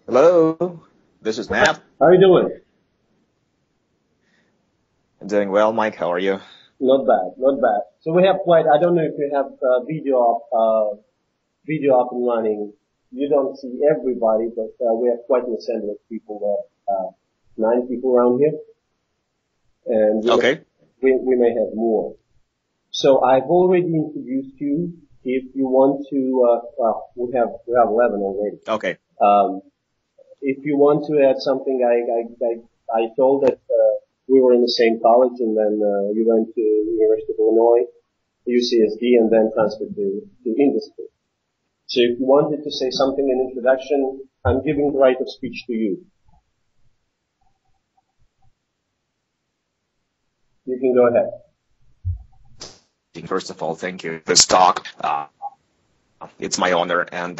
Hello, this is Matt. How are you doing? I'm doing well, Mike. How are you? Not bad, not bad. So we have quite, I don't know if you have video up and running. You don't see everybody, but we have quite an assembly of people there. 9 people around here. And Okay. we may have more. So I've already introduced you. If you want to, we have 11 already. Okay. If you want to add something, I told that we were in the same college, and then you went to University of Illinois, UCSD, and then transferred to industry. So if you wanted to say something in introduction, I'm giving the right of speech to you. You can go ahead. First of all, thank you for this talk. It's my honor, and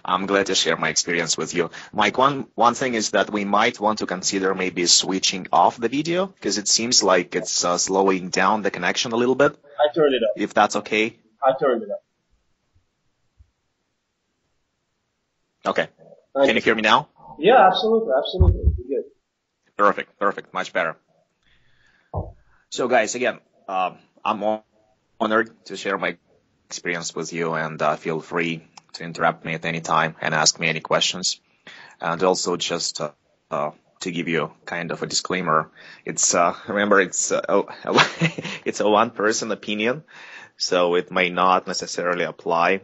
I'm glad to share my experience with you. Mike, one thing is that we might want to consider maybe switching off the video, because it seems like it's slowing down the connection a little bit. I turned it up. If that's okay. I turned it up. Okay. Can you hear me now? Yeah, absolutely, absolutely. Good. Perfect, much better. So guys, again, I'm honored to share my experience with you, and feel free to interrupt me at any time and ask me any questions. And also just to give you kind of a disclaimer, it's remember it's it's a one-person opinion, so it may not necessarily apply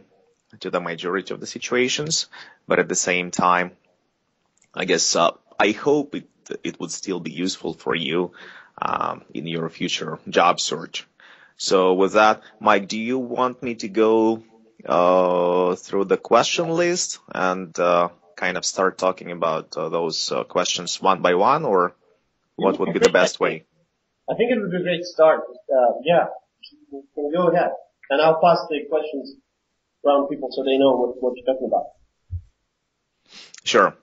to the majority of the situations, but at the same time, I guess I hope it would still be useful for you in your future job search. So with that, Mike, do you want me to go through the question list and kind of start talking about those questions one by one, or what would be the best way? I think it would be a great start. Yeah, you can go ahead. And I'll pass the questions around people so they know what you're talking about. Sure.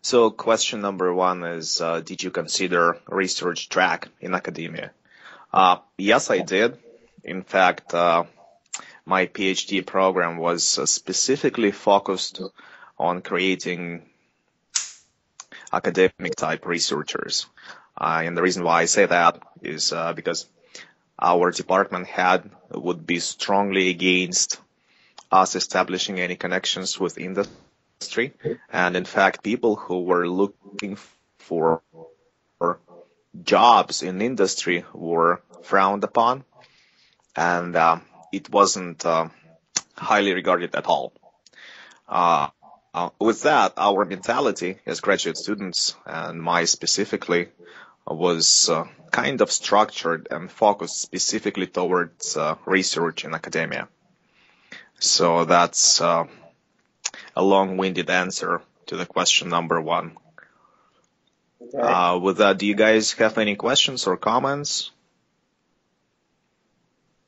So question number 1 is, did you consider research track in academia? Yes, I did. In fact, my PhD program was specifically focused on creating academic type researchers. And the reason why I say that is because our department head would be strongly against us establishing any connections with industry. And in fact, people who were looking for jobs in industry were frowned upon, and it wasn't highly regarded at all. With that, our mentality as graduate students, and my specifically, was kind of structured and focused specifically towards research in academia. So that's a long-winded answer to the question number 1. Okay. With that, do you guys have any questions or comments?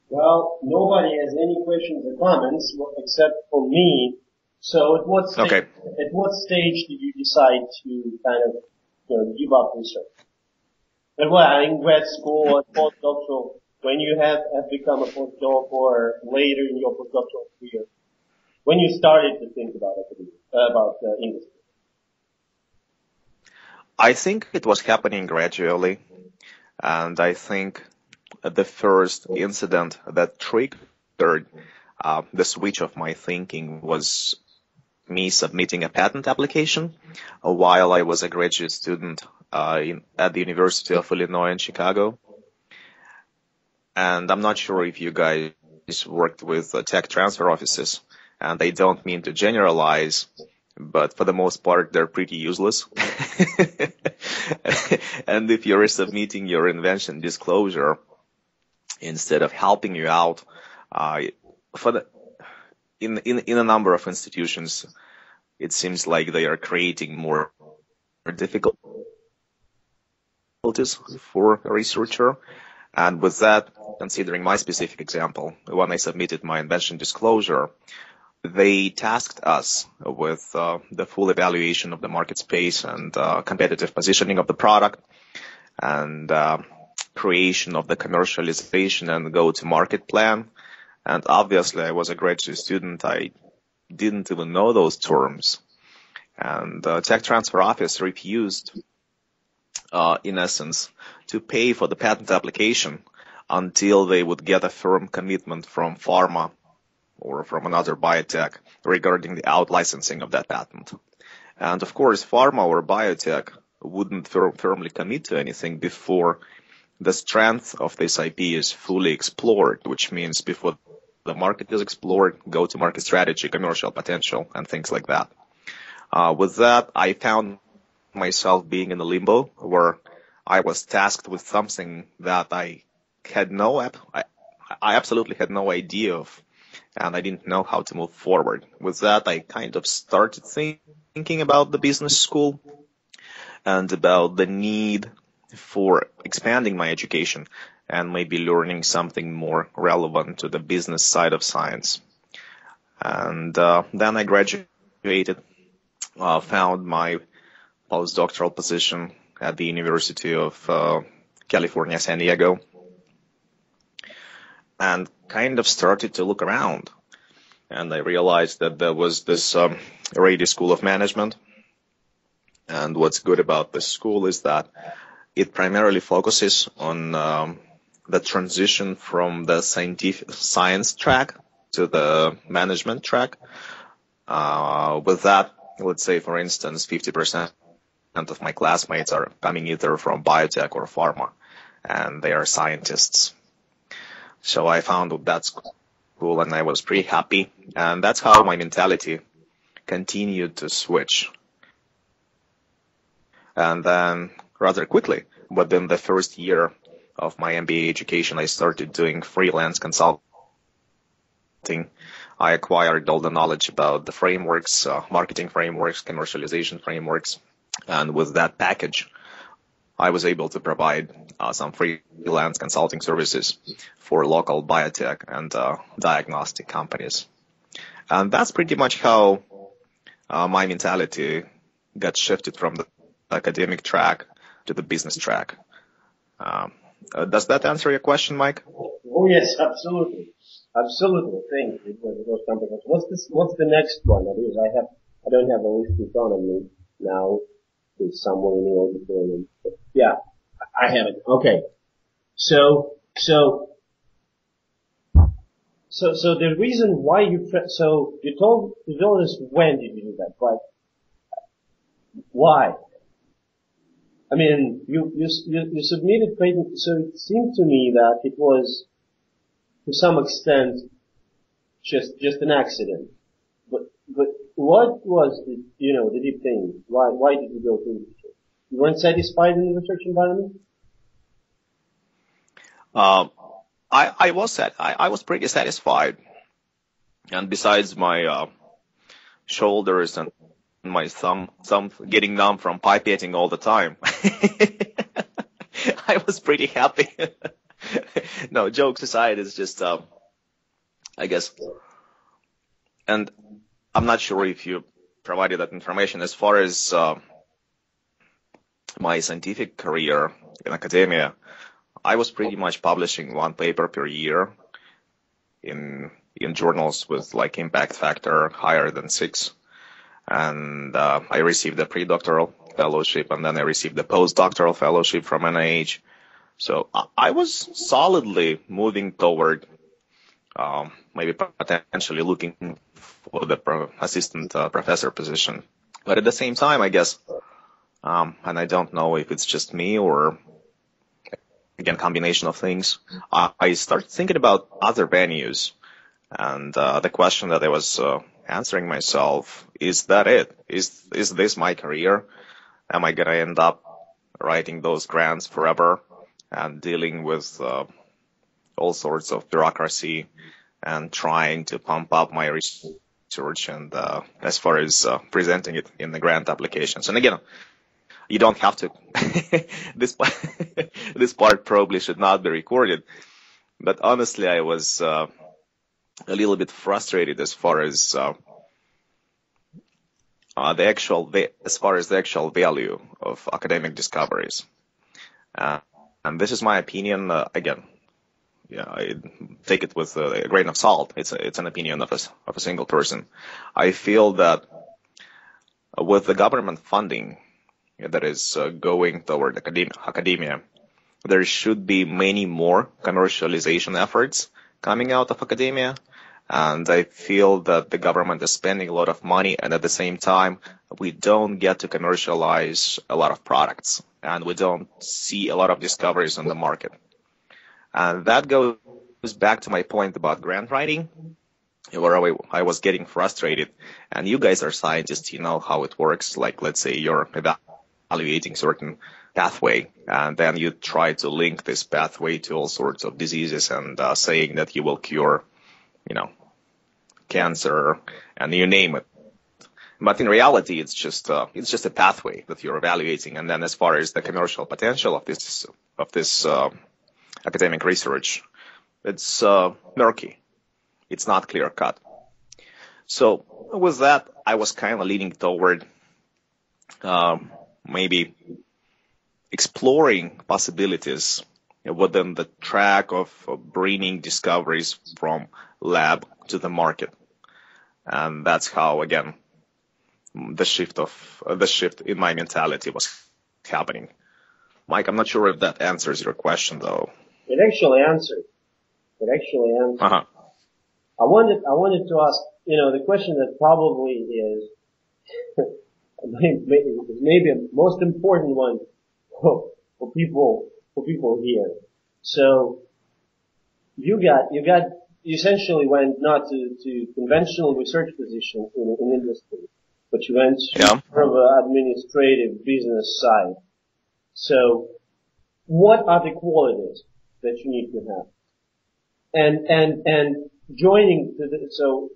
Well, nobody has any questions or comments except for me. So at what stage did you decide to kind of give up research? And well, in grad school or post-doctoral, when you have become a postdoc or later in your postdoctoral career, when you started to think about industry? I think it was happening gradually, and I think the first incident that triggered the switch of my thinking was me submitting a patent application while I was a graduate student at the University of Illinois in Chicago. And I'm not sure if you guys worked with tech transfer offices, and I don't mean to generalize, but for the most part, they're pretty useless. And if you're submitting your invention disclosure, instead of helping you out, in a number of institutions, it seems like they are creating more difficulties for a researcher. And with that, considering my specific example, when I submitted my invention disclosure, they tasked us with the full evaluation of the market space and competitive positioning of the product and creation of the commercialization and go-to-market plan And obviously, I was a graduate student. I didn't even know those terms. And the tech transfer office refused, in essence, to pay for the patent application until they would get a firm commitment from pharma or from another biotech regarding the out-licensing of that patent. And of course, pharma or biotech wouldn't firmly commit to anything before the strength of this IP is fully explored, which means before the market is explored, go-to-market strategy, commercial potential, and things like that. With that, I found myself being in a limbo where I was tasked with something that I absolutely had no idea of, and I didn't know how to move forward. With that, I kind of started thinking about the business school and about the need for expanding my education and maybe learning something more relevant to the business side of science. And then I graduated, found my postdoctoral position at the University of California, San Diego, and kind of started to look around. And I realized that there was this Rady School of Management. And what's good about this school is that it primarily focuses on the transition from the science track to the management track. With that, let's say, for instance, 50% of my classmates are coming either from biotech or pharma, and they are scientists. So I found that school, and I was pretty happy. And that's how my mentality continued to switch. And then rather quickly, within the first year of my MBA education, I started doing freelance consulting. I acquired all the knowledge about the frameworks, marketing frameworks, commercialization frameworks. And with that package, I was able to provide some freelance consulting services for local biotech and diagnostic companies. And that's pretty much how my mentality got shifted from the academic track to the business track. Does that answer your question, Mike? Oh, yes, absolutely. Absolutely. Thank you for those companies. What's the next one? I don't have a list in front of me now. It's somewhere in the auditorium. Yeah, I have it. Okay. So the reason why you told us when did you do that, but why? I mean, you submitted patent, so it seemed to me that it was to some extent just an accident. But what was the deep thing? Why did you go through research? You weren't satisfied in the research environment? I was pretty satisfied. And besides my shoulders and my thumb getting numb from pipetting all the time, I was pretty happy. No, jokes aside, it's just, I guess, and I'm not sure if you provided that information. As far as my scientific career in academia, I was pretty much publishing one paper per year in journals with like impact factor higher than 6. And I received a pre-doctoral fellowship, and then I received the post-doctoral fellowship from NIH. So I was solidly moving toward maybe potentially looking for the assistant professor position. But at the same time, I guess, and I don't know if it's just me or, again, combination of things, I started thinking about other venues. And the question that I was answering myself, is that it? Is this my career? Am I going to end up writing those grants forever and dealing with all sorts of bureaucracy and trying to pump up my research and as far as presenting it in the grant applications? And again, you don't have to. This part probably should not be recorded. But honestly, I was a little bit frustrated as far as the actual value of academic discoveries. And this is my opinion. Again, I take it with a grain of salt. It's an opinion of a single person. I feel that with the government funding that is going toward academia, there should be many more commercialization efforts coming out of academia. And I feel that the government is spending a lot of money, and at the same time, we don't get to commercialize a lot of products, and we don't see a lot of discoveries on the market. And that goes back to my point about grant writing, where I was getting frustrated. And you guys are scientists, you know how it works. Like, let's say you're evaluating certain pathway, and then you try to link this pathway to all sorts of diseases and saying that you will cure, cancer, and you name it. But in reality, it's just a pathway that you're evaluating. And then as far as the commercial potential of this academic research, it's murky. It's not clear cut. So with that, I was kind of leaning toward maybe exploring possibilities within the track of bringing discoveries from lab to the market. And that's how, again, the shift in my mentality was happening. Mike, I'm not sure if that answers your question, though. It actually answered. Uh-huh. I wanted to ask, the question that probably is maybe a most important one for people here. So you essentially went not to conventional research position in industry, but you went to sort of an administrative business side. So what are the qualities that you need to have? And joining so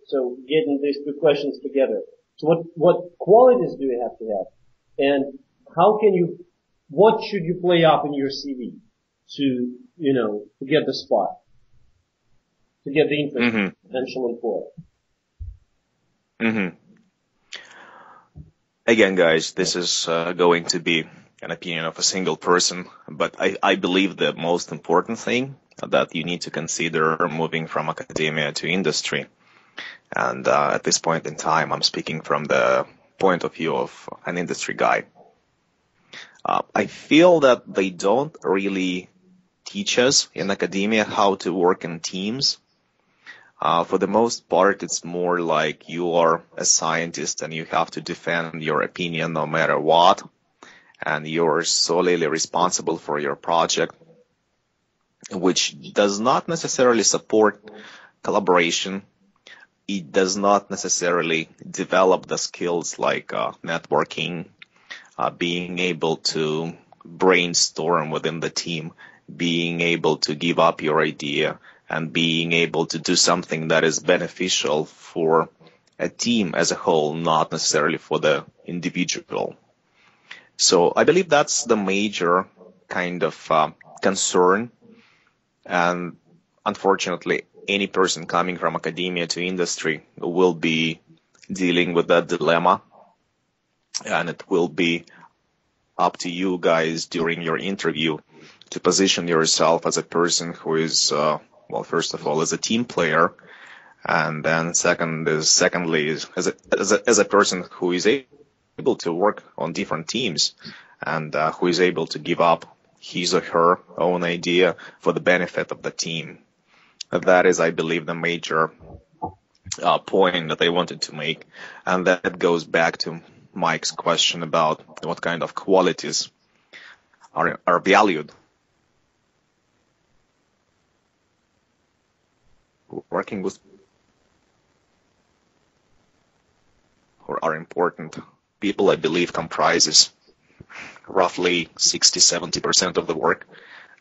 getting these two questions together. So what qualities do you have to have? And what should you play up in your CV to get the spot? To get the interest of potential employer. Mm-hmm. Again, guys, this is going to be an opinion of a single person, but I believe the most important thing that you need to consider moving from academia to industry, and at this point in time, I'm speaking from the point of view of an industry guy. I feel that they don't really teach us in academia how to work in teams. For the most part, it's more like you are a scientist and you have to defend your opinion no matter what, and you're solely responsible for your project, which does not necessarily support collaboration. It does not necessarily develop the skills like networking, being able to brainstorm within the team, being able to give up your idea, and being able to do something that is beneficial for a team as a whole, not necessarily for the individual. So I believe that's the major kind of concern. And unfortunately, any person coming from academia to industry will be dealing with that dilemma. And it will be up to you guys during your interview to position yourself as a person who is first of all, as a team player, and then secondly, as a person who is able to work on different teams, and who is able to give up his or her own idea for the benefit of the team. That is, I believe, the major point that I wanted to make, and that goes back to Mike's question about what kind of qualities are valued working with or are important. People, I believe, comprises roughly 60-70% of the work.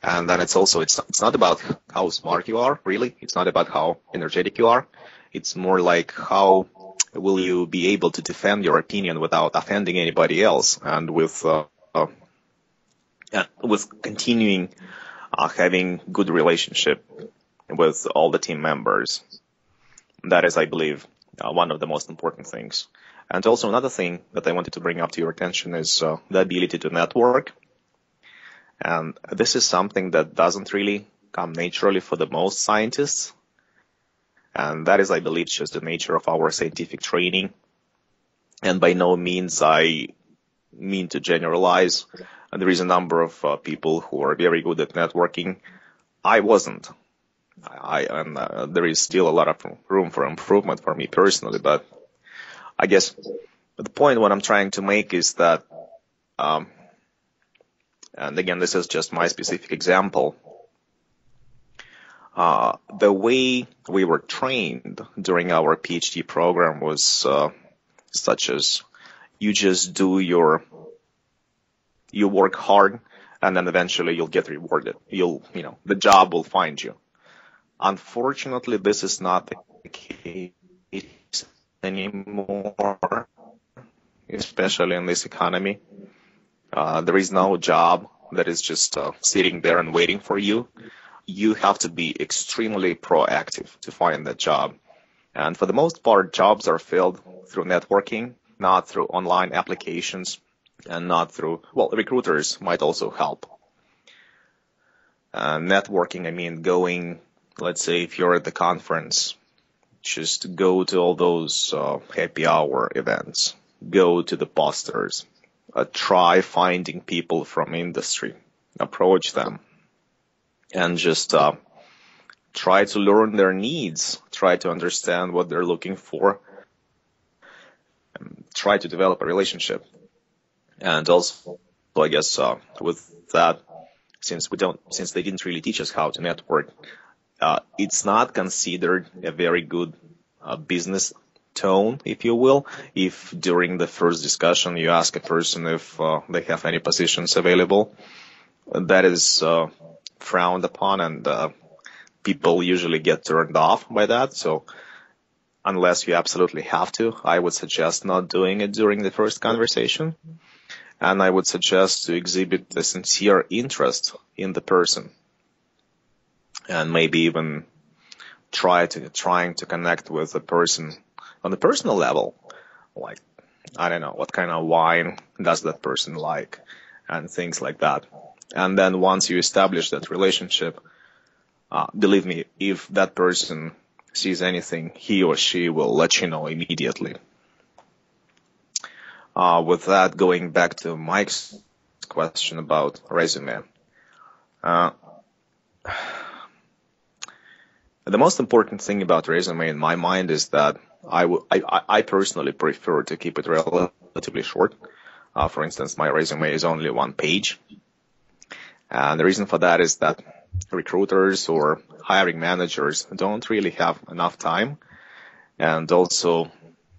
And then it's not about how smart you are, really. It's not about how energetic you are. It's more like how will you be able to defend your opinion without offending anybody else, and with continuing having good relationship with all the team members. That is, I believe, one of the most important things. And also another thing that I wanted to bring up to your attention is the ability to network. And this is something that doesn't really come naturally for the most scientists. And that is, I believe, just the nature of our scientific training. And by no means I mean to generalize. And there is a number of people who are very good at networking. I wasn't. There is still a lot of room for improvement for me personally, but I guess the point what I'm trying to make is that, and again, this is just my specific example, the way we were trained during our PhD program was such as you just do you work hard, and then eventually you'll get rewarded. The job will find you. Unfortunately, this is not the case anymore, especially in this economy. There is no job that is just sitting there and waiting for you. You have to be extremely proactive to find that job. And for the most part, jobs are filled through networking, not through online applications, and not through, recruiters might also help. Networking, I mean, let's say if you're at the conference, just go to all those happy hour events, go to the posters, try finding people from industry, approach them, and just try to learn their needs, try to understand what they're looking for, and try to develop a relationship. And also, I guess with that, since they didn't really teach us how to network, it's not considered a very good business tone, if you will, if during the first discussion you ask a person if they have any positions available. That is frowned upon, and people usually get turned off by that. So unless you absolutely have to, I would suggest not doing it during the first conversation. And I would suggest to exhibit a sincere interest in the person, and maybe even trying to connect with the person on a personal level. Like, I don't know, what kind of wine does that person like, and things like that. And then once you establish that relationship, believe me, if that person sees anything, he or she will let you know immediately. With that, going back to Mike's question about resume. The most important thing about resume in my mind is that I personally prefer to keep it relatively short. For instance, my resume is only 1 page. And the reason for that is that recruiters or hiring managers don't really have enough time. And also,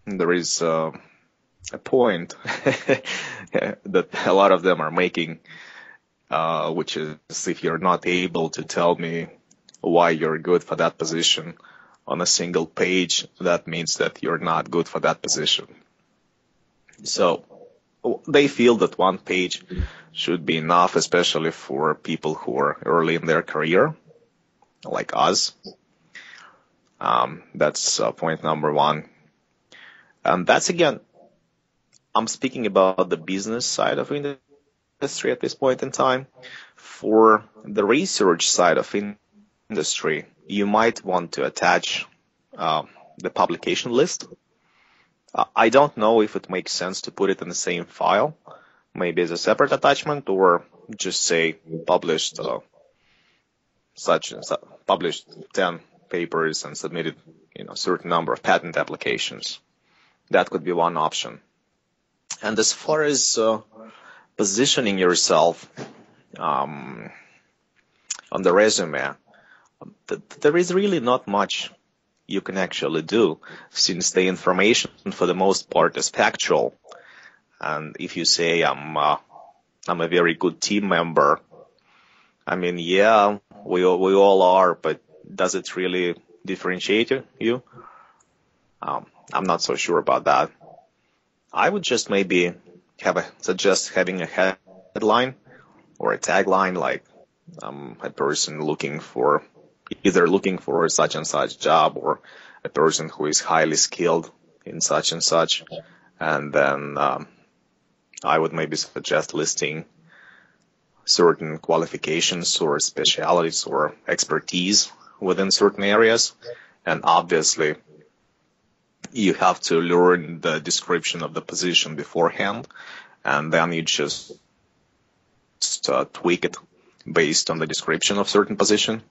there is a point that a lot of them are making, which is if you're not able to tell me why you're good for that position on a single page, that means that you're not good for that position. So they feel that 1 page should be enough, especially for people who are early in their career, like us. That's point number 1. And that's, again, I'm speaking about the business side of industry at this point in time. For the research side of industry, you might want to attach the publication list. I don't know if it makes sense to put it in the same file, maybe as a separate attachment, or just say published published 10 papers and submitted a certain number of patent applications. That could be one option. And as far as positioning yourself on the resume, there is really not much you can actually do, since the information for the most part is factual. And if you say I'm a very good team member, I mean, yeah, we all are, but does it really differentiate you? I'm not so sure about that. I would just maybe suggest having a headline or a tagline, like a person looking for such and such job, or a person who is highly skilled in such and such. And then I would maybe suggest listing certain qualifications or specialities or expertise within certain areas. And obviously, you have to learn the description of the position beforehand, and then you just tweak it based on the description of certain position.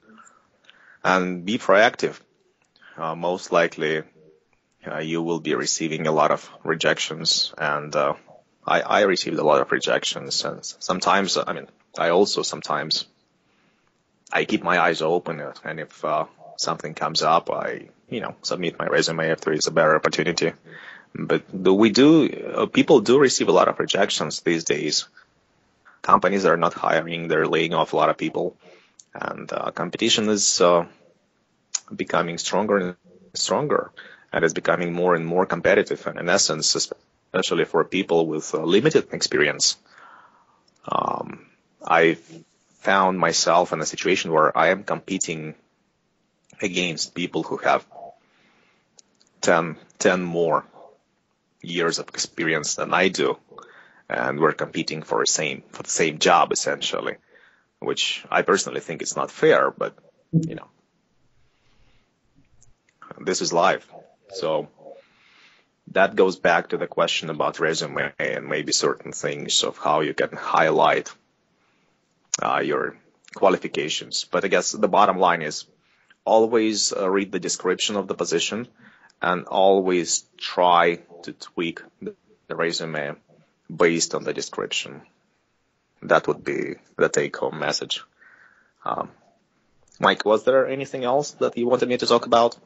And be proactive. Most likely, you will be receiving a lot of rejections, and I received a lot of rejections. And sometimes, sometimes I keep my eyes open, and if something comes up, I submit my resume if there is a better opportunity. But people do receive a lot of rejections these days. Companies are not hiring; they're laying off a lot of people, and competition is becoming stronger and stronger, and it's becoming more and more competitive. And in essence, especially for people with limited experience, I found myself in a situation where I am competing against people who have 10 more years of experience than I do, and we're competing for the same job essentially, which I personally think is not fair, but this is life. So that goes back to the question about resume and maybe certain things of how you can highlight your qualifications. But I guess the bottom line is always read the description of the position and always try to tweak the resume based on the description. That would be the take-home message. Mike, was there anything else that you wanted me to talk about?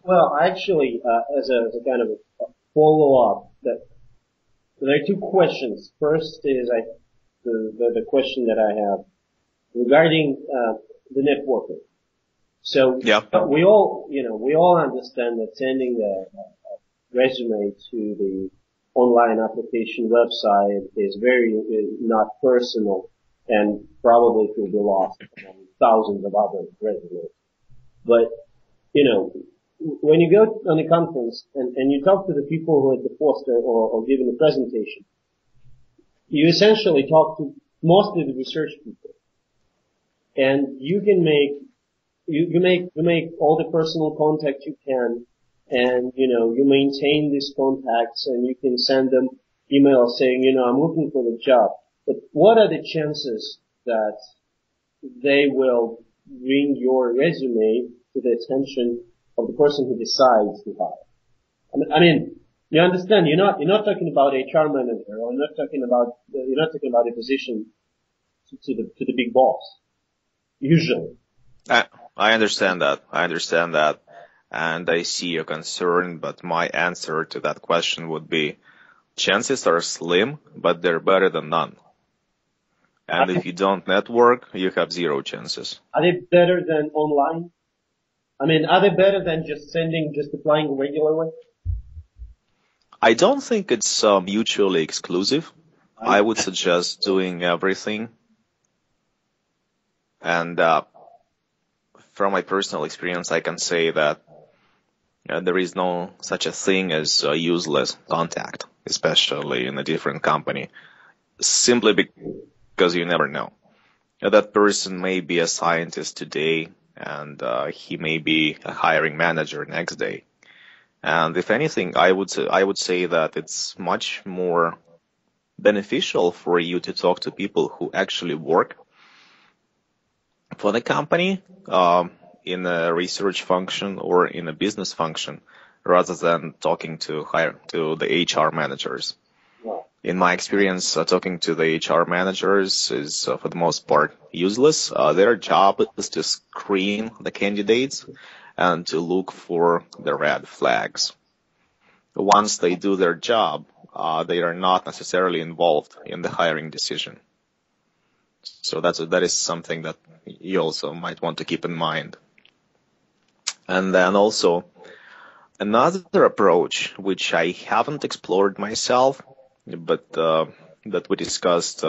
Well, actually, as a kind of a follow-up, that there are two questions. First is the question that I have regarding the networking. So yeah. we all understand that sending a resume to the online application website is very not personal, and probably it will be lost among thousands of other resumes. But when you go on a conference and you talk to the people who are at the poster or giving the presentation, you essentially talk to mostly the research people, and you can make all the personal contact you can, and you maintain these contacts, and you can send them emails saying I'm looking for the job. But what are the chances that they will bring your resume to the attention of the person who decides to hire? I mean, you understand, you're not talking about HR manager, or you're not talking about a position to the big boss. Usually. I understand that. And I see your concern, but my answer to that question would be chances are slim, but they're better than none. And if you don't network, you have zero chances. Are they better than online? I mean, are they better than just applying regularly? I don't think it's mutually exclusive. I would suggest doing everything. And from my personal experience, I can say that there is no such a thing as useless contact, especially in a different company, simply because you never know. That person may be a scientist today, and he may be a hiring manager next day. And if anything, I would say that it's much more beneficial for you to talk to people who actually work for the company in a research function or in a business function, rather than talking to the HR managers. Wow. In my experience, talking to the HR managers is for the most part useless. Their job is to screen the candidates and to look for the red flags. Once they do their job, they are not necessarily involved in the hiring decision. So that is something that you also might want to keep in mind. And then also another approach, which I haven't explored myself, but that we discussed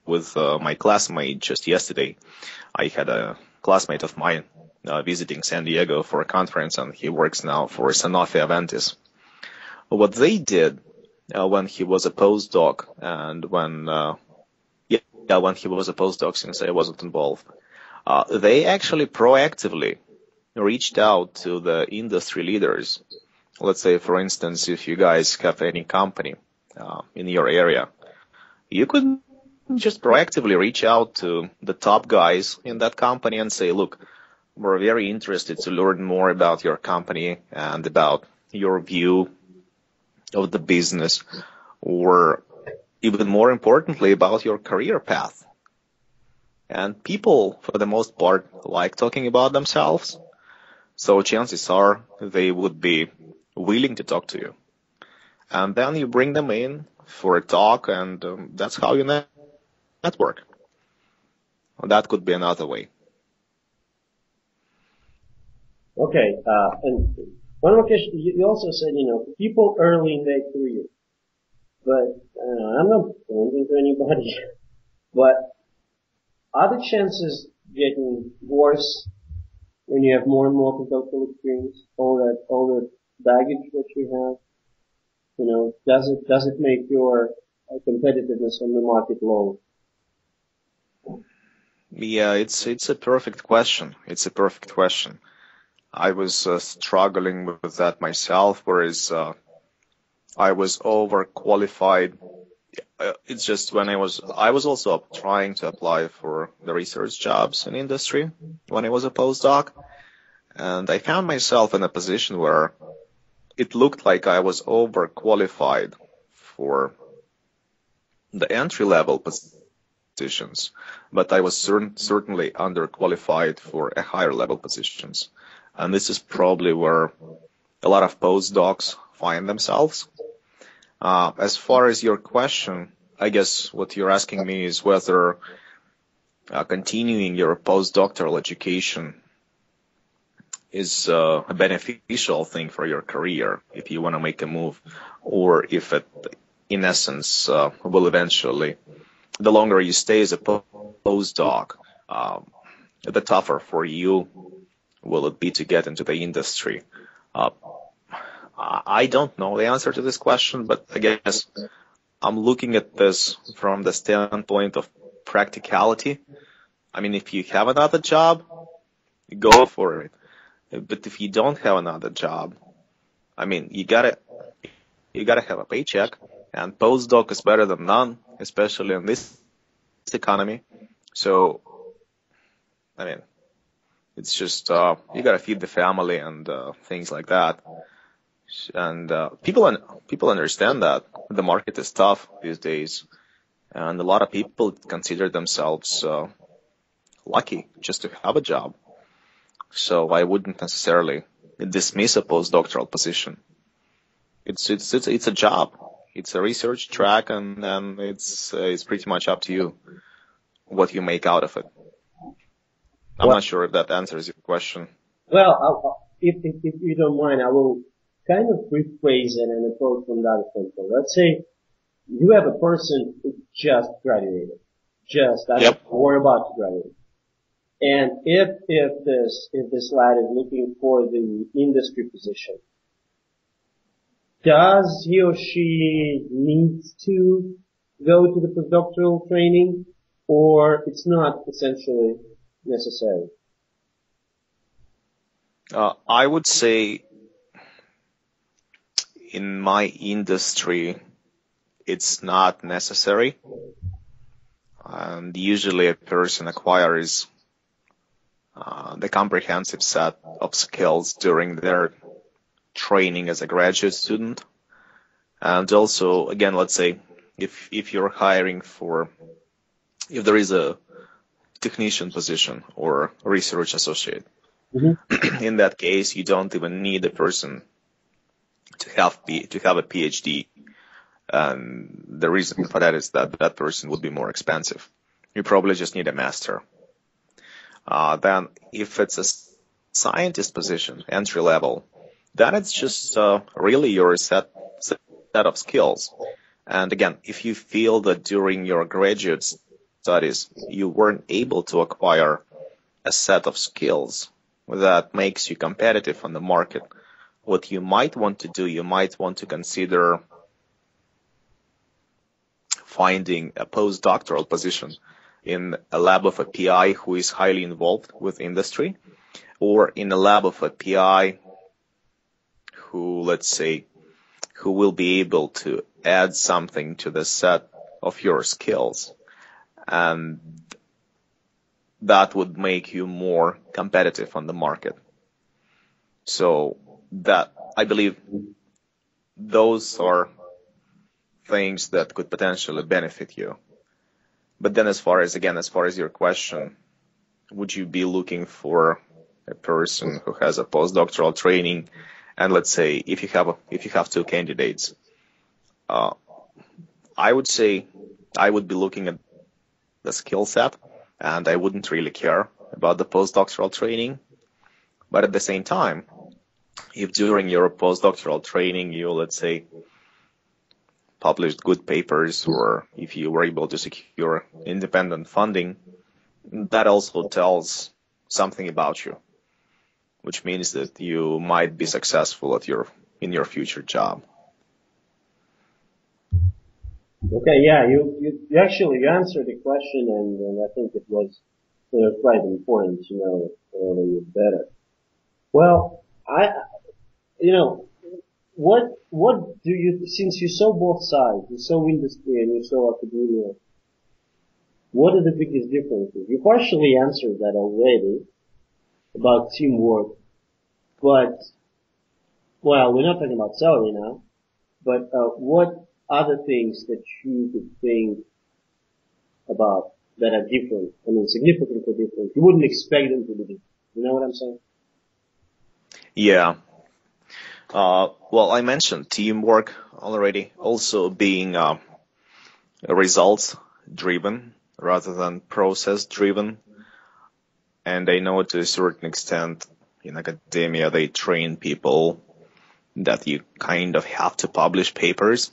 with my classmate just yesterday. I had a classmate of mine visiting San Diego for a conference, and he works now for Sanofi Aventis. What they did when he was a postdoc and when when he was a postdoc, since I wasn't involved. They actually proactively reached out to the industry leaders. Let's say, for instance, if you guys have any company in your area, you could just proactively reach out to the top guys in that company and say, look, we're very interested to learn more about your company and about your view of the business, or even more importantly, about your career path. And people, for the most part, like talking about themselves, so chances are they would be willing to talk to you. And then you bring them in for a talk, and that's how you network. That could be another way. Okay, and one more question. You also said, people early in their career. But I'm not pointing to anybody. But are the chances getting worse when you have more and more postdoctoral experience? All the baggage that you have, does it make your competitiveness on the market low? Yeah, it's a perfect question. It's a perfect question. I was struggling with that myself, whereas I was overqualified. It's just when I was also trying to apply for the research jobs in industry when I was a postdoc, and I found myself in a position where it looked like I was overqualified for the entry-level positions, but I was certainly underqualified for a higher-level positions. And this is probably where a lot of postdocs find themselves. As far as your question, I guess what you're asking me is whether continuing your postdoctoral education is a beneficial thing for your career if you want to make a move, or if it, in essence, will eventually, the longer you stay as a postdoc, the tougher for you will it be to get into the industry. I don't know the answer to this question, but I guess I'm looking at this from the standpoint of practicality. I mean, if you have another job, go for it. But if you don't have another job, I mean, you gotta have a paycheck, and postdoc is better than none, especially in this economy. So, I mean, it's just you gotta feed the family and things like that. And people understand that the market is tough these days, and a lot of people consider themselves lucky just to have a job. So I wouldn't necessarily dismiss a postdoctoral position. It's a job. It's a research track, and it's pretty much up to you what you make out of it. I'm not sure if that answers your question. Well, if you don't mind, I will kind of rephrase it and approach from that standpoint. Let's say you have a person who just graduated, or about to graduate. And if this lad is looking for the industry position, does he or she need to go to the postdoctoral training, or it's not essentially necessary? I would say in my industry, it's not necessary. And usually a person acquires the comprehensive set of skills during their training as a graduate student. And also, again, let's say if you're hiring if there is a technician position or research associate, in that case, you don't even need a person to have a PhD. And the reason for that is that person would be more expensive. You probably just need a master. Then if it's a scientist position, entry level, then it's just really your set of skills. And again, if you feel that during your graduate studies you weren't able to acquire a set of skills that makes you competitive on the market, what you might want to do, you might want to consider finding a postdoctoral position in a lab of a PI who is highly involved with industry, or in a lab of a PI who, let's say, who will be able to add something to the set of your skills, and that would make you more competitive on the market. So that, I believe, those are things that could potentially benefit you. But then as far as your question, would you be looking for a person who has a postdoctoral training? And let's say if you have two candidates, I would say I would be looking at the skill set, and I wouldn't really care about the postdoctoral training. But at the same time, if during your postdoctoral training you, let's say, published good papers, or if you were able to secure independent funding, that also tells something about you, which means that you might be successful in your future job. Okay, yeah, you actually answered the question, and I think it was quite important to know a little bit better. Well, what do you, since you saw both sides, you saw industry and you saw academia, what are the biggest differences? You partially answered that already about teamwork, but, well, we're not talking about salary now, but what other things that you could think about that are different, I mean significantly different? You wouldn't expect them to be different. You know what I'm saying? Yeah. Well, I mentioned teamwork already, also being results-driven rather than process-driven. And I know to a certain extent in academia they train people that you kind of have to publish papers.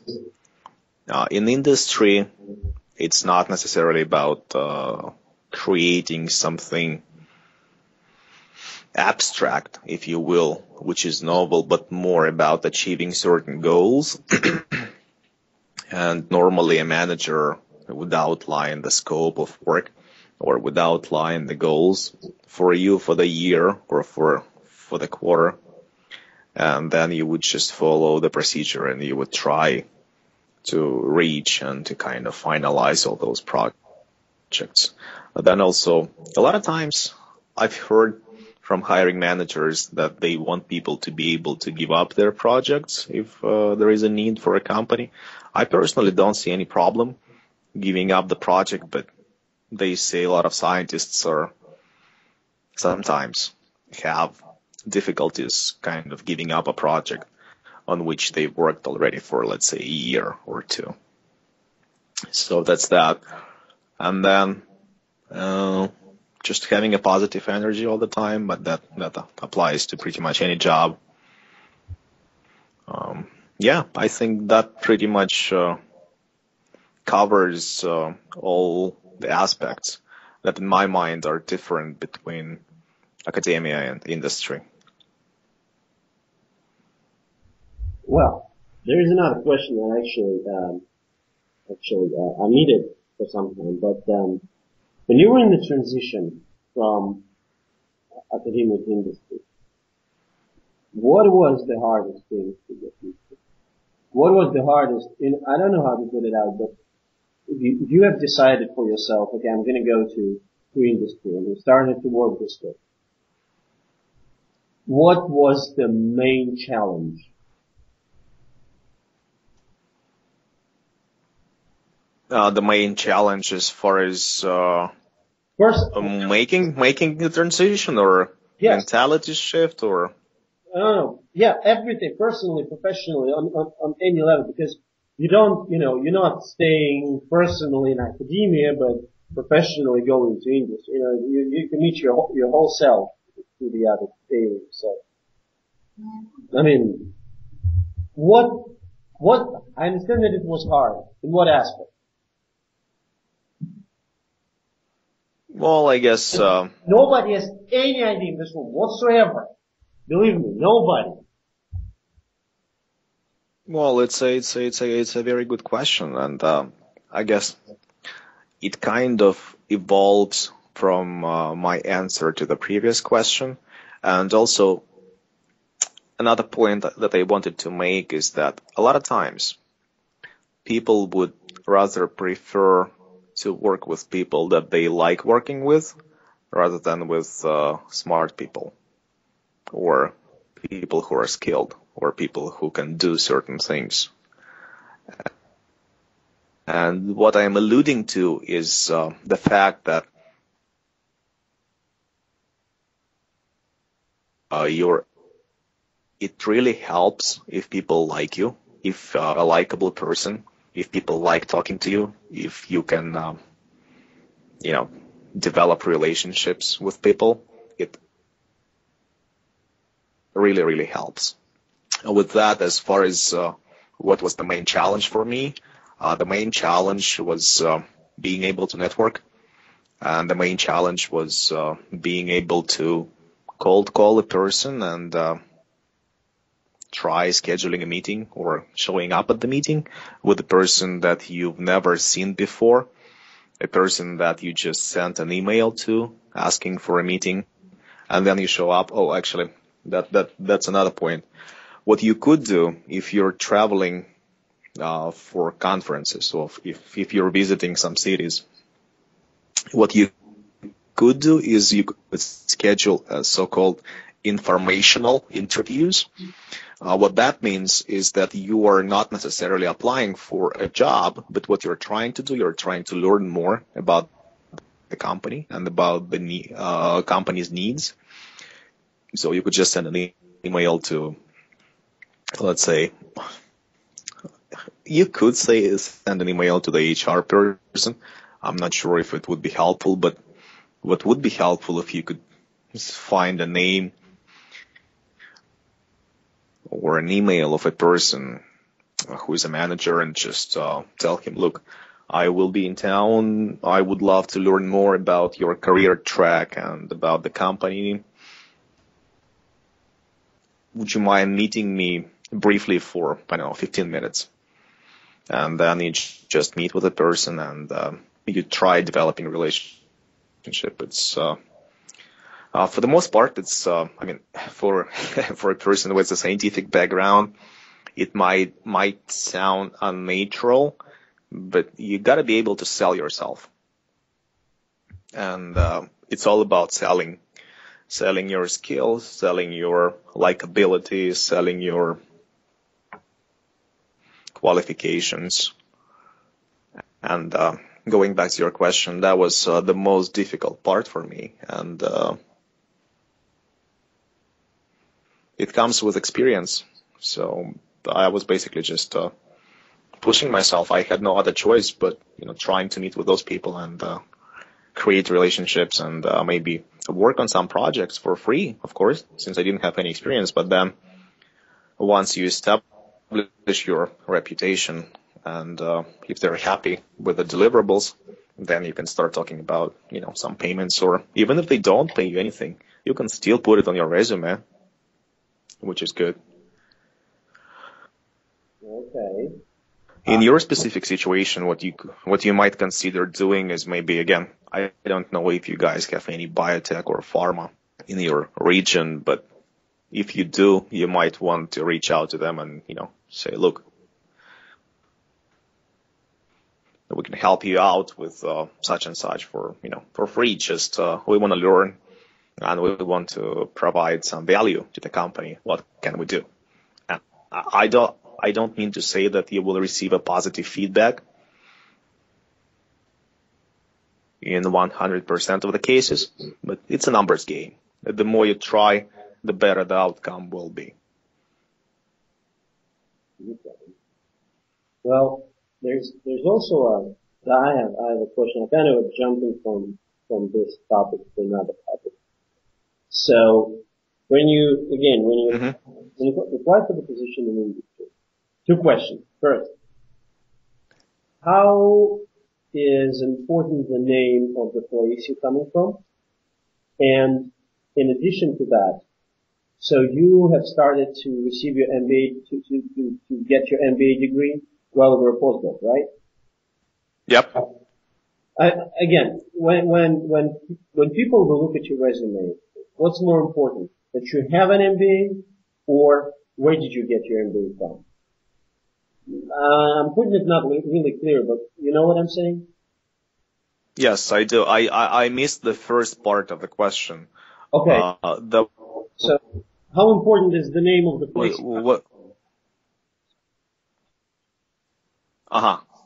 In industry, it's not necessarily about creating something abstract, if you will, which is novel, but more about achieving certain goals. And normally a manager would outline the scope of work, or would outline the goals for you for the year or for the quarter. And then you would just follow the procedure and you would try to reach and to kind of finalize all those projects. But then also, a lot of times I've heard from hiring managers that they want people to be able to give up their projects if there is a need for a company. I personally don't see any problem giving up the project, but they say a lot of scientists are sometimes have difficulties kind of giving up a project on which they've worked already for, let's say, a year or two. So that's that. And then just having a positive energy all the time, but that applies to pretty much any job. Yeah, I think that pretty much covers all the aspects that in my mind are different between academia and industry. Well, there is another question that actually I needed for some time, but when you were in the transition from academia to industry, what was the hardest thing to get used to? What was the hardest? I don't know how to put it out, but if you have decided for yourself, okay, I'm going to go to industry and you started to work this way, what was the main challenge? The main challenge as far as making the transition, or yes, mentality shift, or yeah, everything, personally, professionally, on any level, because you don't, you're not staying personally in academia, but professionally going to industry. You can meet your whole self through the other daily. So, I mean, what I understand that it was hard. In what aspect? Well, I guess nobody has any idea in this room whatsoever. Believe me, nobody. Well, it's a very good question, and I guess it kind of evolves from my answer to the previous question. And also, another point that I wanted to make is that a lot of times people would rather prefer to work with people that they like working with rather than with smart people or people who are skilled or people who can do certain things. And what I'm alluding to is the fact that it really helps if people like you, if a likable person, if people like talking to you, if you can, develop relationships with people, it really, really helps. With that, as far as what was the main challenge for me, the main challenge was being able to network, and the main challenge was being able to cold call a person and try scheduling a meeting or showing up at the meeting with a person that you've never seen before, a person that you just sent an email to asking for a meeting, and then you show up. Oh, actually, that's another point. What you could do if you're traveling for conferences, or if you're visiting some cities, what you could do is you could schedule a so-called informational interviews. What that means is that you are not necessarily applying for a job, but what you're trying to do, you're trying to learn more about the company and about the company's needs. So you could just send an email to, let's say, you could say send an email to the HR person. I'm not sure if it would be helpful, but what would be helpful if you could find a name or an email of a person who is a manager and just tell him, look, I will be in town. I would love to learn more about your career track and about the company. Would you mind meeting me briefly for, 15 minutes? And then you just meet with a person and you try developing a relationship. It's for the most part, it's for a person with a scientific background, it might sound unnatural, but you got to be able to sell yourself, and it's all about selling your skills, selling your likability, selling your qualifications. And going back to your question, that was the most difficult part for me, and it comes with experience. So I was basically just pushing myself. I had no other choice but trying to meet with those people and create relationships and maybe work on some projects for free, of course, since I didn't have any experience. But then once you establish your reputation and if they're happy with the deliverables, then you can start talking about some payments, or even if they don't pay you anything, you can still put it on your resume, which is good. Okay. In your specific situation, what you might consider doing is maybe, again, I don't know if you guys have any biotech or pharma in your region, but if you do, you might want to reach out to them and, say, look, we can help you out with such and such for free. Just we want to learn and we want to provide some value to the company. What can we do? And I don't mean to say that you will receive a positive feedback in 100% of the cases, but it's a numbers game. The more you try, the better the outcome will be. Okay. Well, there's also I have a question. I'm kind of jumping from this topic to another topic. So when you apply for the position in industry, two questions. First, how is important the name of the place you're coming from? And in addition to that, so you have started to receive your MBA, to get your MBA degree while you were a postdoc, right? Yep. Again, when people will look at your resume, what's more important? That you have an MBA, or where did you get your MBA from? I'm putting it not really clear, but you know what I'm saying? Yes, I do. I missed the first part of the question. Okay. So, how important is the name of the place?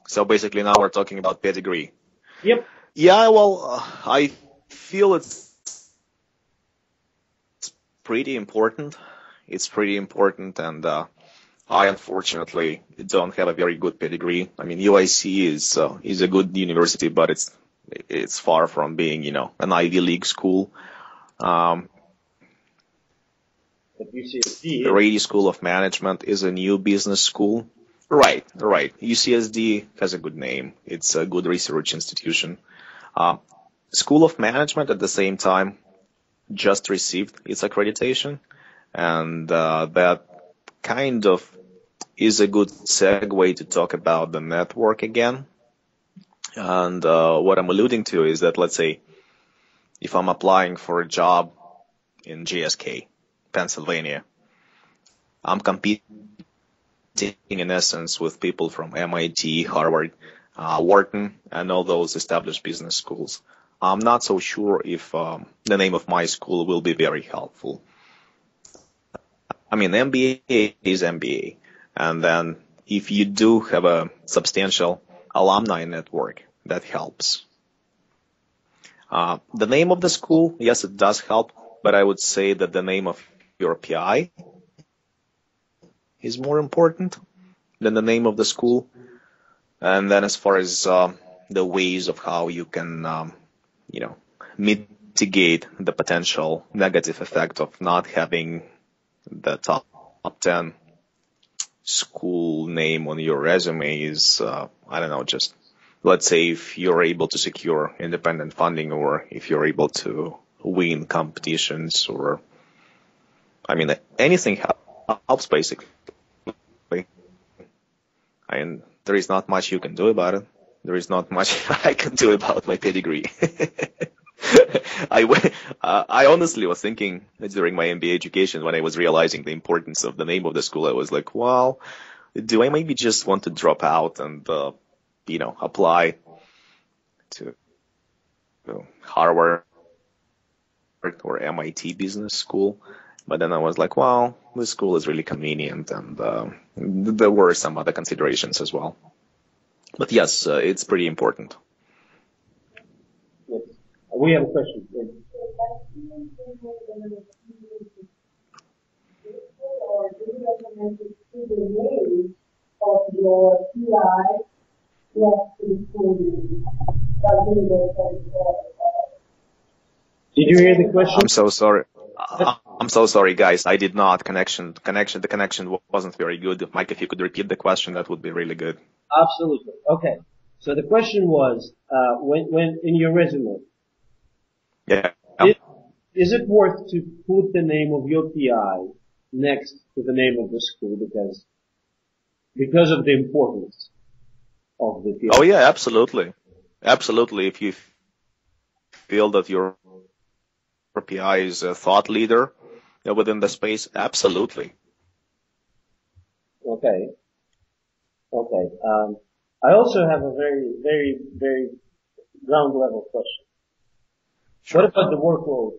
So basically now we're talking about pedigree. Yep. Yeah, well, I feel it's pretty important. It's pretty important, and I unfortunately don't have a very good pedigree. I mean, UIC is a good university, but it's far from being, an Ivy League school. The Rady School of Management is a new business school. Right. UCSD has a good name. It's a good research institution. School of Management at the same time just received its accreditation, and that kind of is a good segue to talk about the network again. And what I'm alluding to is that, let's say, if I'm applying for a job in GSK, Pennsylvania, I'm competing in essence with people from MIT, Harvard, Wharton, and all those established business schools. I'm not so sure if the name of my school will be very helpful. I mean, MBA is MBA. And then if you do have a substantial alumni network, that helps. The name of the school, yes, it does help, but I would say that the name of your PI is more important than the name of the school. And then as far as the ways of how you can, mitigate the potential negative effect of not having the top 10 school name on your resume is, just let's say if you're able to secure independent funding, or if you're able to win competitions, or, anything helps basically. And there is not much you can do about it. There is not much I can do about my pedigree. I honestly was thinking during my MBA education, when I was realizing the importance of the name of the school, I was like, well, do I maybe just want to drop out and, apply to Harvard or MIT business school? But then I was like, well, this school is really convenient, and there were some other considerations as well. But yes, it's pretty important. Yes. We have a question. Yes. Or do you recommend to see the name of your PI next to the school? Did you hear the question? I'm so sorry. I'm so sorry, guys. I did not. The connection wasn't very good. Mike, if you could repeat the question, that would be really good. Absolutely. Okay. So the question was, when in your resume, is it worth to put the name of your PI next to the name of the school because of the importance of the PI? Oh yeah, absolutely. Absolutely. If you feel that your PI is a thought leader within the space, absolutely. Okay. I also have a very, very, very ground level question. Sure. What about the workload?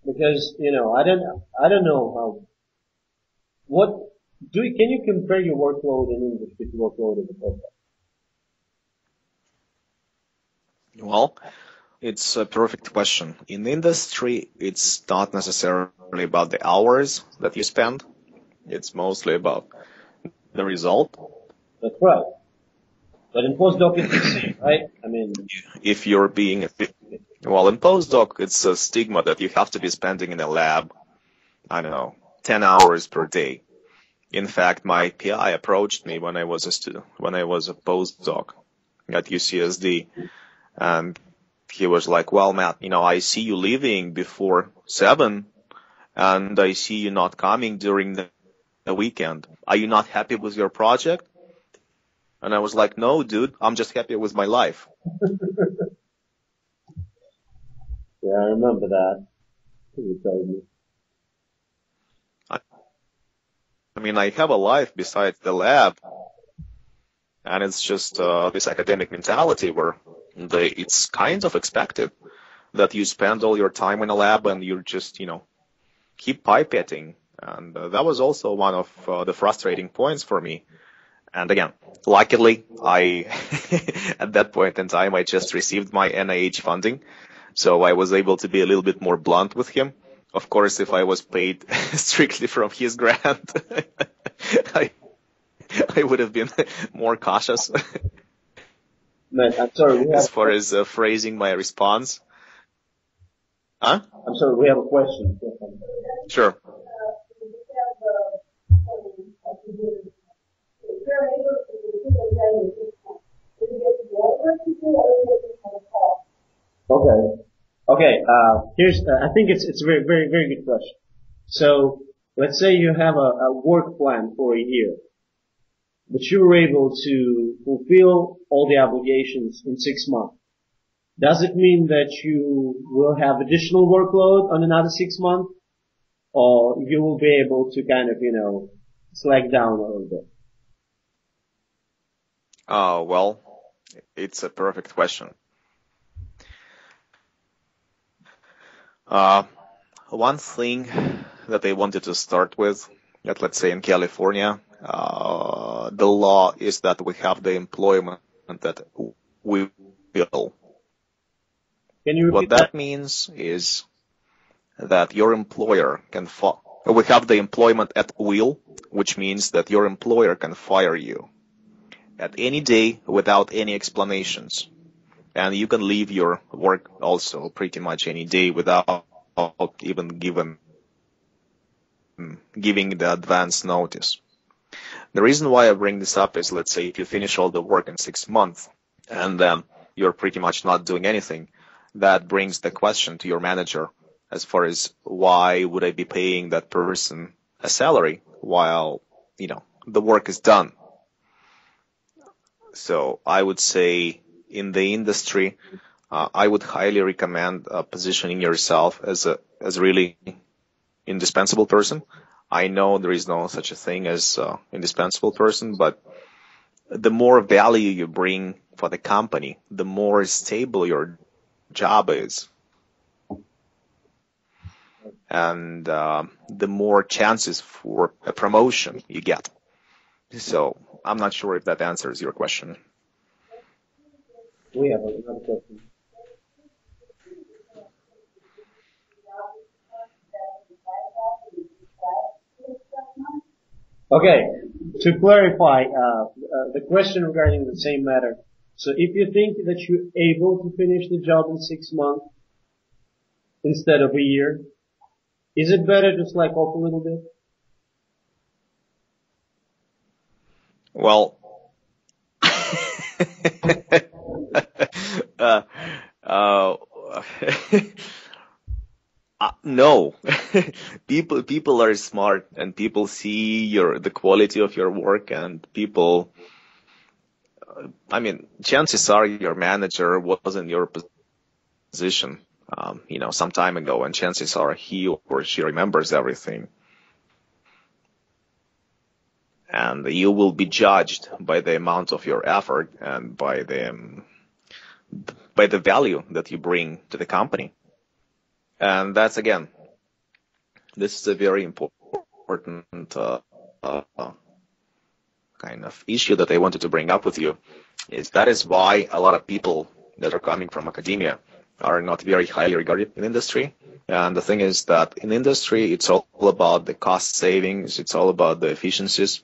Because, I don't know can you compare your workload in English with the workload of the postdoc? Well, it's a perfect question. In industry, it's not necessarily about the hours that you spend. It's mostly about the result. That's right. But in postdoc, it's the same, right? If you're in postdoc, it's a stigma that you have to be spending in a lab, 10 hours per day. In fact, my PI approached me when I was a postdoc at UCSD, and he was like, well, Matt, I see you leaving before 7, and I see you not coming during the weekend. Are you not happy with your project? And I was like, no, dude, I'm just happy with my life. Yeah, I remember that. You told me. I mean, I have a life besides the lab, and it's just this academic mentality where it's kind of expected that you spend all your time in a lab and you just, keep pipetting. And that was also one of the frustrating points for me. And again, luckily, at that point in time, I just received my NIH funding, so I was able to be a little bit more blunt with him. Of course, if I was paid strictly from his grant, I would have been more cautious. Man, I'm sorry. As far as phrasing my response. Huh? I'm sorry, we have a question. Sure. Okay. Here's. I think it's a very, very, very good question. So let's say you have a work plan for a year, but you were able to fulfill all the obligations in 6 months. Does it mean that you will have additional workload on another 6 months, or you will be able to kind of, slack down a little bit? Well, it's a perfect question. One thing that I wanted to start with, that let's say in California, the law is that we have the employment that we will. Can you repeat what that means is that your employer can we have the employment at will, which means that your employer can fire you at any day without any explanations. And you can leave your work also pretty much any day without even giving the advance notice. The reason why I bring this up is, let's say if you finish all the work in 6 months and then you're pretty much not doing anything, that brings the question to your manager as far as why would I be paying that person a salary while, the work is done. So I would say in the industry, I would highly recommend positioning yourself as a really indispensable person. I know there is no such a thing as indispensable person, but the more value you bring for the company, the more stable your job is. And the more chances for a promotion you get. So I'm not sure if that answers your question. We have another question. Okay, to clarify the question regarding the same matter. So if you think that you're able to finish the job in 6 months instead of a year, is it better to slack off a little bit? Well, no. People are smart and people see the quality of your work, and people, chances are your manager was in your position, some time ago, and chances are he or she remembers everything. And you will be judged by the amount of your effort and by the value that you bring to the company. And that's, again, this is a very important kind of issue that I wanted to bring up with you. That is why a lot of people that are coming from academia are not very highly regarded in industry. And the thing is that in industry, it's all about the cost savings. It's all about the efficiencies.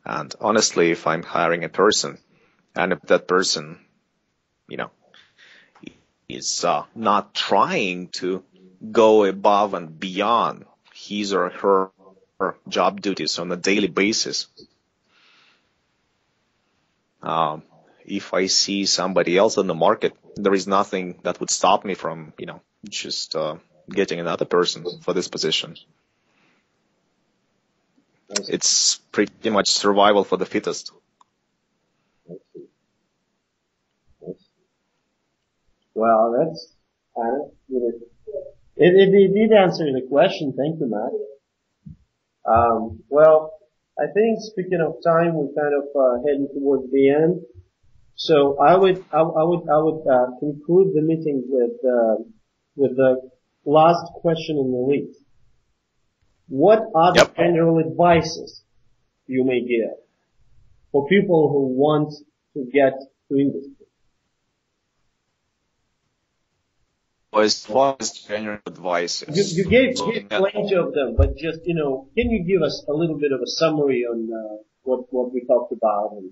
And honestly, if I'm hiring a person and if that person, is not trying to go above and beyond his or her job duties on a daily basis, if I see somebody else on the market, there is nothing that would stop me from, just getting another person for this position. It's pretty much survival for the fittest. Well, that's it did answer the question. Thank you, Matt. Well, I think speaking of time, we're kind of heading towards the end. So I would conclude the meeting with the last question in the list. What are the general advices you may give for people who want to get to industry? As far as general advice, you gave plenty of them, but just can you give us a little bit of a summary on what we talked about?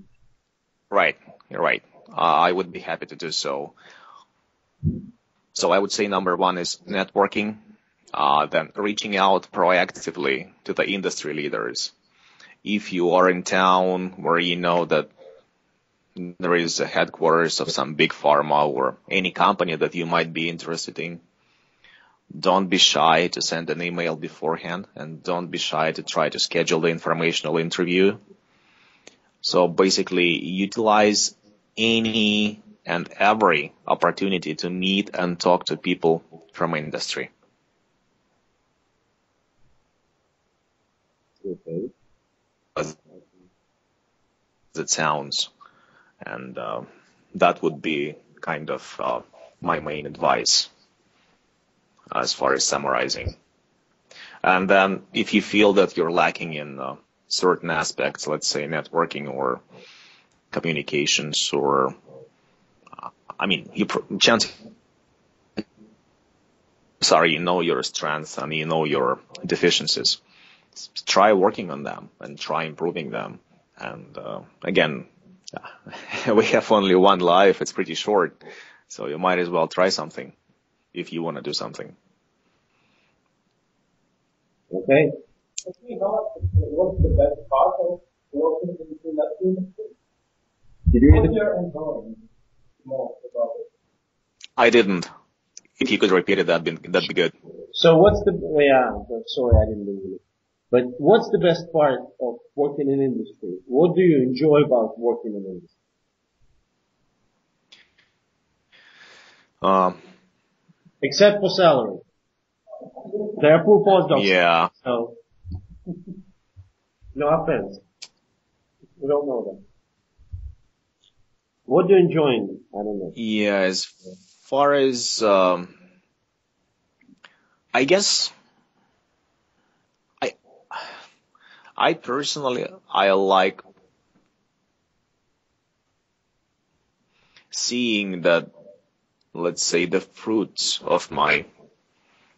Right, you're right. I would be happy to do so. So I would say number one is networking, then reaching out proactively to the industry leaders. If you are in town where you know that there is a headquarters of some big pharma or any company that you might be interested in, don't be shy to send an email beforehand, and don't be shy to try to schedule the informational interview. So basically, utilize any and every opportunity to meet and talk to people from industry. Okay. As it sounds. And that would be kind of my main advice as far as summarizing. And then if you feel that you're lacking in certain aspects, let's say networking or communications or, you know your strengths and you know your deficiencies. Try working on them and try improving them. And again, we have only one life. It's pretty short. So you might as well try something if you want to do something. Okay. What's the best part of working in the industry? Did you What you're enjoying most about it? I didn't. If you could repeat it, that'd be good. So sorry, I didn't believe it. But what's the best part of working in industry? What do you enjoy about working in industry? Except for salary. There are poor postdocs. Yeah. So, no offense. We don't know them. What do you enjoy in it? I don't know. Yeah, as far as, I guess, I personally, I like seeing that, let's say, the fruits of my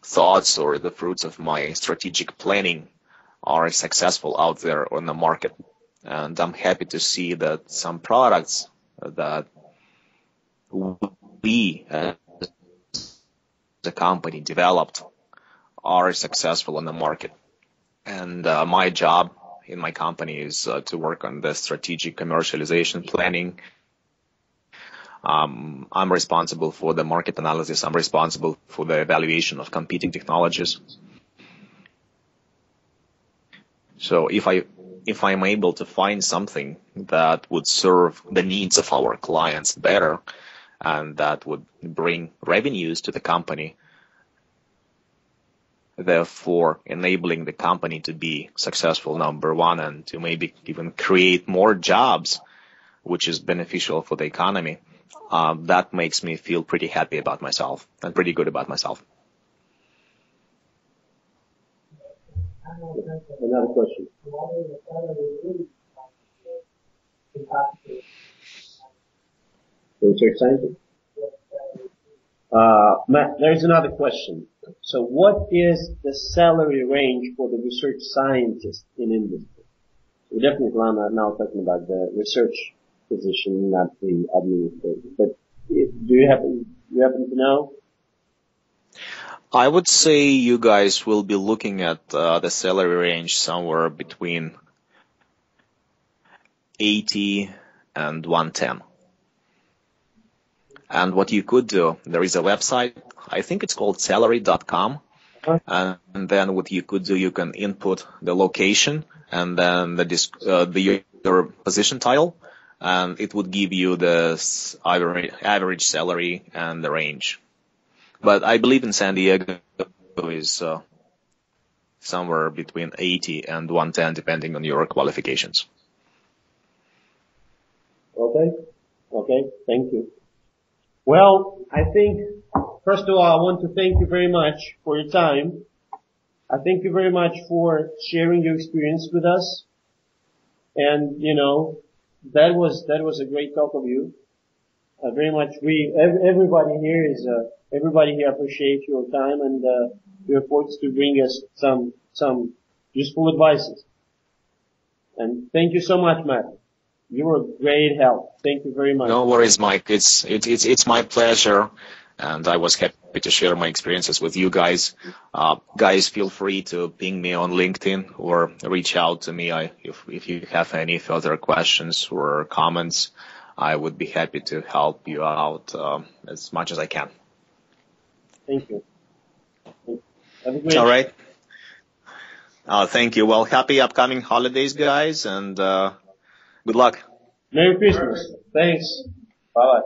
thoughts or the fruits of my strategic planning are successful out there on the market. And I'm happy to see that some products that we as a company developed are successful on the market. And my job in my company is to work on the strategic commercialization planning. I'm responsible for the market analysis. I'm responsible for the evaluation of competing technologies. So if I'm able to find something that would serve the needs of our clients better and that would bring revenues to the company, therefore enabling the company to be successful, number one, and to maybe even create more jobs, which is beneficial for the economy, that makes me feel pretty happy about myself and pretty good about myself. Another question. Research scientist? Matt, there's another question. So what is the salary range for the research scientist in industry? We're definitely now talking about the research position, not the administrator. But do you happen to know? I would say you guys will be looking at the salary range somewhere between 80 and 110. And what you could do, there is a website, I think it's called salary.com. And then what you could do, you can input the location and then your position title, and it would give you the average salary and the range. But I believe in San Diego is somewhere between 80 and 110, depending on your qualifications. Okay, thank you. Well, I think, first of all, I want to thank you very much for your time. I thank you very much for sharing your experience with us. And, that was a great talk of you. Very much, everybody here appreciates your time and, your efforts to bring us some useful advices. And thank you so much, Matt. You were a great help. Thank you very much. No worries, Mike. It's my pleasure, and I was happy to share my experiences with you guys. Guys, feel free to ping me on LinkedIn or reach out to me if you have any further questions or comments. I would be happy to help you out as much as I can. Thank you. Have a great All right. Thank you. Well, happy upcoming holidays, guys, and good luck. Merry Christmas. Thanks. Bye-bye.